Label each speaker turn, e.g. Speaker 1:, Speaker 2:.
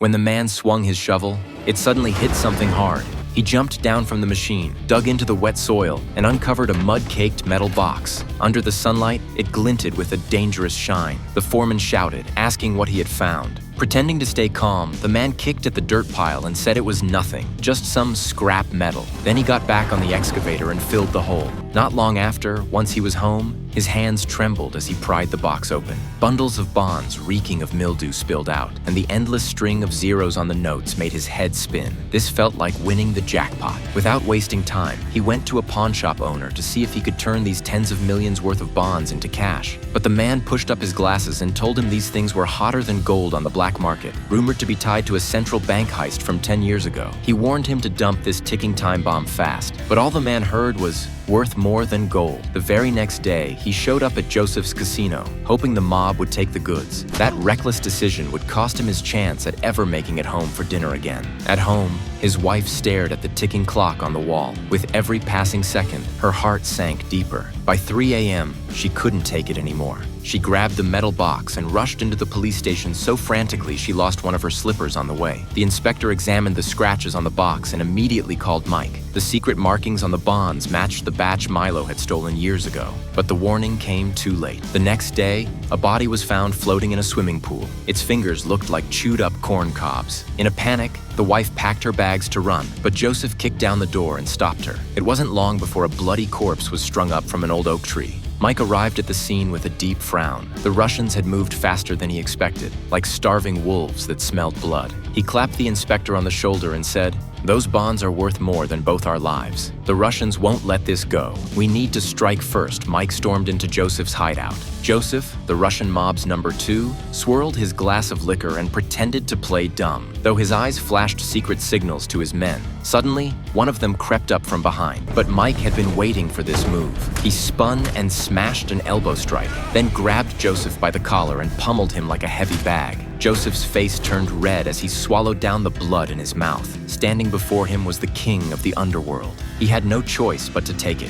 Speaker 1: When the man swung his shovel, it suddenly hit something hard. He jumped down from the machine, dug into the wet soil, and uncovered a mud-caked metal box. Under the sunlight, it glinted with a dangerous shine. The foreman shouted, asking what he had found. Pretending to stay calm, the man kicked at the dirt pile and said it was nothing, just some scrap metal. Then he got back on the excavator and filled the hole. Not long after, once he was home, his hands trembled as he pried the box open. Bundles of bonds reeking of mildew spilled out, and the endless string of zeros on the notes made his head spin. This felt like winning the jackpot. Without wasting time, he went to a pawn shop owner to see if he could turn these tens of millions worth of bonds into cash. But the man pushed up his glasses and told him these things were hotter than gold on the black market, rumored to be tied to a central bank heist from 10 years ago. He warned him to dump this ticking time bomb fast, but all the man heard was worth more than gold. The very next day, he showed up at Joseph's casino, hoping the mob would take the goods. That reckless decision would cost him his chance at ever making it home for dinner again. At home, his wife stared at the ticking clock on the wall. With every passing second, her heart sank deeper. By 3 a.m., she couldn't take it anymore. She grabbed the metal box and rushed into the police station so frantically she lost one of her slippers on the way. The inspector examined the scratches on the box and immediately called Mike. The secret markings on the bonds matched the batch Milo had stolen years ago. But the warning came too late. The next day, a body was found floating in a swimming pool. Its fingers looked like chewed-up corn cobs. In a panic, the wife packed her bags to run, but Joseph kicked down the door and stopped her. It wasn't long before a bloody corpse was strung up from an old oak tree. Mike arrived at the scene with a deep frown. The Russians had moved faster than he expected, like starving wolves that smelled blood. He clapped the inspector on the shoulder and said, "Those bonds are worth more than both our lives. The Russians won't let this go. We need to strike first." Mike stormed into Joseph's hideout. Joseph, the Russian mob's number 2, swirled his glass of liquor and pretended to play dumb, though his eyes flashed secret signals to his men. Suddenly, one of them crept up from behind, but Mike had been waiting for this move. He spun and smashed an elbow strike, then grabbed Joseph by the collar and pummeled him like a heavy bag. Joseph's face turned red as he swallowed down the blood in his mouth. Standing before him was the king of the underworld. He had no choice but to take it.